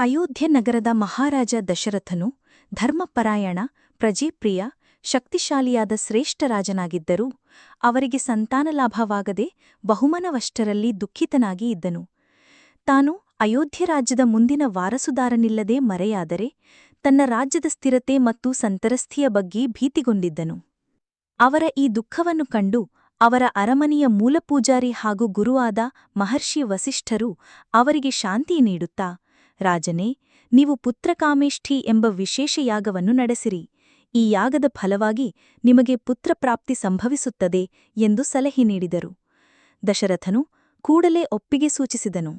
ಅಯೋಧ್ಯೆ ನಗರದ ಮಹಾರಾಜ ದಶರಥನು ಧರ್ಮಪರಾಯಣ, ಪ್ರಜೆಪ್ರಿಯ, ಶಕ್ತಿಶಾಲಿಯಾದ ಶ್ರೇಷ್ಠ ರಾಜನಾಗಿದ್ದರೂ ಅವರಿಗೆ ಸಂತಾನಲಾಭವಾಗದೆ ಬಹುಮನವಷ್ಟರಲ್ಲಿ ದುಃಖಿತನಾಗಿ ಇದ್ದನು. ತಾನು ಅಯೋಧ್ಯೆ ರಾಜ್ಯದ ಮುಂದಿನ ವಾರಸುದಾರನಿಲ್ಲದೆ ಮರೆಯಾದರೆ ತನ್ನ ರಾಜ್ಯದ ಸ್ಥಿರತೆ ಮತ್ತು ಸಂತರಸ್ಥಿಯ ಬಗ್ಗೆ ಭೀತಿಗೊಂಡಿದ್ದನು. ಅವರ ಈ ದುಃಖವನ್ನು ಕಂಡು ಅವರ ಅರಮನೆಯ ಮೂಲಪೂಜಾರಿ ಹಾಗೂ ಗುರುವಾದ ಮಹರ್ಷಿ ವಸಿಷ್ಠರು ಅವರಿಗೆ ಶಾಂತಿ ನೀಡುತ್ತಾ, ರಾಜನೇ, ನೀವು ಪುತ್ರಕಾಮೇಷ್ಠಿ ಎಂಬ ವಿಶೇಷ ಯಾಗವನ್ನು ನಡೆಸಿರಿ. ಈ ಯಾಗದ ಫಲವಾಗಿ ನಿಮಗೆ ಪುತ್ರಪ್ರಾಪ್ತಿ ಸಂಭವಿಸುತ್ತದೆ ಎಂದು ಸಲಹೆ ನೀಡಿದರು. ದಶರಥನು ಕೂಡಲೇ ಒಪ್ಪಿಗೆ ಸೂಚಿಸಿದನು.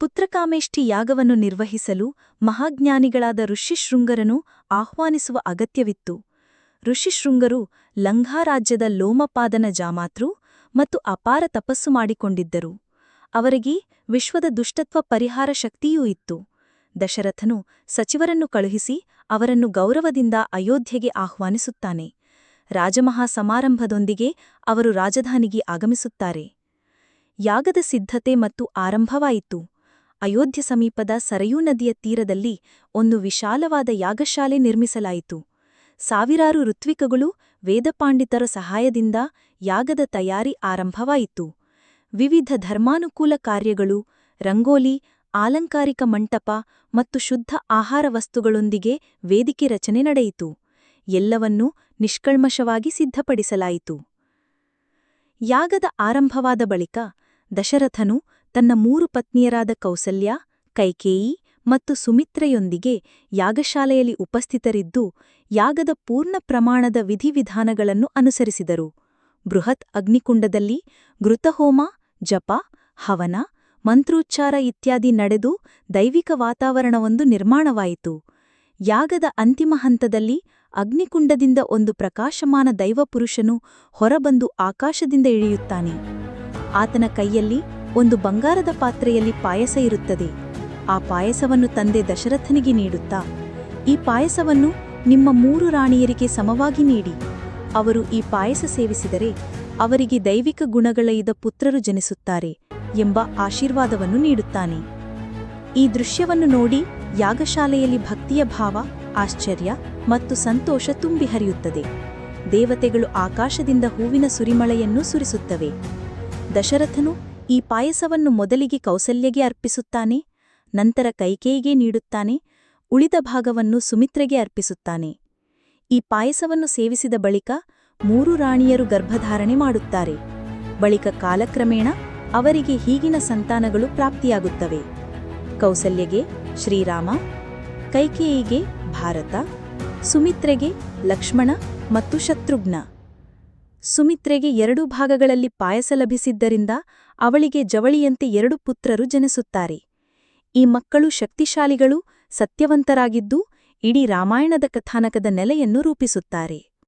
ಪುತ್ರಕಾಮೇಷ್ಠಿ ಯಾಗವನ್ನು ನಿರ್ವಹಿಸಲು ಮಹಾಜ್ಞಾನಿಗಳಾದ ಋಷಿಶೃಂಗರನ್ನು ಆಹ್ವಾನಿಸುವ ಅಗತ್ಯವಿತ್ತು. ಋಷಿಶೃಂಗರು ಲಂಘಾರಾಜ್ಯದ ಲೋಮಪಾದನ ಜಾಮಾತೃ ಮತ್ತು ಅಪಾರ ತಪಸ್ಸು ಮಾಡಿಕೊಂಡಿದ್ದರು. ಅವರಿಗೆ ವಿಶ್ವದ ದುಷ್ಟತ್ವ ಪರಿಹಾರ ಶಕ್ತಿಯೂ ಇತ್ತು. ದಶರಥನು ಸಚಿವರನ್ನು ಕಳುಹಿಸಿ ಅವರನ್ನು ಗೌರವದಿಂದ ಅಯೋಧ್ಯೆಗೆ ಆಹ್ವಾನಿಸುತ್ತಾನೆ. ರಾಜಮಹಾ ಸಮಾರಂಭದೊಂದಿಗೆ ಅವರು ರಾಜಧಾನಿಗೆ ಆಗಮಿಸುತ್ತಾರೆ. ಯಾಗದ ಸಿದ್ಧತೆ ಮತ್ತು ಆರಂಭವಾಯಿತು. ಅಯೋಧ್ಯೆ ಸಮೀಪದ ಸರಯೂ ನದಿಯ ತೀರದಲ್ಲಿ ಒಂದು ವಿಶಾಲವಾದ ಯಾಗಶಾಲೆ ನಿರ್ಮಿಸಲಾಯಿತು. ಸಾವಿರಾರು ಋತ್ವಿಕಗಳು ವೇದಪಾಂಡಿತರ ಸಹಾಯದಿಂದ ಯಾಗದ ತಯಾರಿ ಆರಂಭವಾಯಿತು. ವಿವಿಧ ಧರ್ಮಾನುಕೂಲ ಕಾರ್ಯಗಳು, ರಂಗೋಲಿ, ಆಲಂಕಾರಿಕ ಮಂಟಪ ಮತ್ತು ಶುದ್ಧ ಆಹಾರ ವಸ್ತುಗಳೊಂದಿಗೆ ವೇದಿಕೆ ರಚನೆ ನಡೆಯಿತು. ಎಲ್ಲವನ್ನೂ ನಿಷ್ಕಲ್ಮಷವಾಗಿ ಸಿದ್ಧಪಡಿಸಲಾಯಿತು. ಯಾಗದ ಆರಂಭವಾದ ಬಳಿಕ ದಶರಥನು ತನ್ನ 3 ಪತ್ನಿಯರಾದ ಕೌಸಲ್ಯ, ಕೈಕೇಯಿ ಮತ್ತು ಸುಮಿತ್ರೆಯೊಂದಿಗೆ ಯಾಗಶಾಲೆಯಲ್ಲಿ ಉಪಸ್ಥಿತರಿದ್ದು ಯಾಗದ ಪೂರ್ಣ ಪ್ರಮಾಣದ ವಿಧಿವಿಧಾನಗಳನ್ನು ಅನುಸರಿಸಿದರು. ಬೃಹತ್ ಅಗ್ನಿಕುಂಡದಲ್ಲಿ ಘೃತಹೋಮ, ಜಪ, ಹವನ, ಮಂತ್ರೋಚ್ಚಾರ ಇತ್ಯಾದಿ ನಡೆದು ದೈವಿಕ ವಾತಾವರಣವೊಂದು ನಿರ್ಮಾಣವಾಯಿತು. ಯಾಗದ ಅಂತಿಮ ಹಂತದಲ್ಲಿ ಅಗ್ನಿಕುಂಡದಿಂದ ಒಂದು ಪ್ರಕಾಶಮಾನ ದೈವಪುರುಷನು ಹೊರಬಂದು ಆಕಾಶದಿಂದ ಇಳಿಯುತ್ತಾನೆ. ಆತನ ಕೈಯಲ್ಲಿ ಒಂದು ಬಂಗಾರದ ಪಾತ್ರೆಯಲ್ಲಿ ಪಾಯಸ ಇರುತ್ತದೆ. ಆ ಪಾಯಸವನ್ನು ತಂದೆ ದಶರಥನಿಗೆ ನೀಡುತ್ತಾ, ಈ ಪಾಯಸವನ್ನು ನಿಮ್ಮ 3 ರಾಣಿಯರಿಗೆ ಸಮವಾಗಿ ನೀಡಿ. ಅವರು ಈ ಪಾಯಸ ಸೇವಿಸಿದರೆ ಅವರಿಗೆ ದೈವಿಕ ಗುಣಗಳೆಯ್ದ ಪುತ್ರರು ಜನಿಸುತ್ತಾರೆ ಎಂಬ ಆಶೀರ್ವಾದವನ್ನು ನೀಡುತ್ತಾನೆ. ಈ ದೃಶ್ಯವನ್ನು ನೋಡಿ ಯಾಗಶಾಲೆಯಲ್ಲಿ ಭಕ್ತಿಯ ಭಾವ, ಆಶ್ಚರ್ಯ ಮತ್ತು ಸಂತೋಷ ತುಂಬಿ ಹರಿಯುತ್ತದೆ. ದೇವತೆಗಳು ಆಕಾಶದಿಂದ ಹೂವಿನ ಸುರಿಮಳೆಯನ್ನು ಸುರಿಸುತ್ತವೆ. ದಶರಥನು ಈ ಪಾಯಸವನ್ನು ಮೊದಲಿಗೆ ಕೌಸಲ್ಯಗೆ ಅರ್ಪಿಸುತ್ತಾನೆ, ನಂತರ ಕೈಕೇಯಿಗೆ ನೀಡುತ್ತಾನೆ, ಉಳಿದ ಭಾಗವನ್ನು ಸುಮಿತ್ರೆಗೆ ಅರ್ಪಿಸುತ್ತಾನೆ. ಈ ಪಾಯಸವನ್ನು ಸೇವಿಸಿದ ಬಳಿಕ 3 ರಾಣಿಯರು ಗರ್ಭಧಾರಣೆ ಮಾಡುತ್ತಾರೆ. ಬಳಿಕ ಕಾಲಕ್ರಮೇಣ ಅವರಿಗೆ ಹೀಗಿನ ಸಂತಾನಗಳು ಪ್ರಾಪ್ತಿಯಾಗುತ್ತವೆ: ಕೌಸಲ್ಯಗೆ ಶ್ರೀರಾಮ, ಕೈಕೇಯಿಗೆ ಭಾರತ, ಸುಮಿತ್ರೆಗೆ ಲಕ್ಷ್ಮಣ ಮತ್ತು ಶತ್ರುಘ್ನ. ಸುಮಿತ್ರೆಗೆ 2 ಭಾಗಗಳಲ್ಲಿ ಪಾಯಸ ಲಭಿಸಿದ್ದರಿಂದ ಅವಳಿಗೆ ಜವಳಿಯಂತೆ 2 ಪುತ್ರರು ಜನಿಸುತ್ತಾರೆ. ಈ ಮಕ್ಕಳು ಶಕ್ತಿಶಾಲಿಗಳು, ಸತ್ಯವಂತರಾಗಿದ್ದು ಇಡೀ ರಾಮಾಯಣದ ಕಥಾನಕದ ನೆಲೆಯನ್ನು ರೂಪಿಸುತ್ತಾರೆ.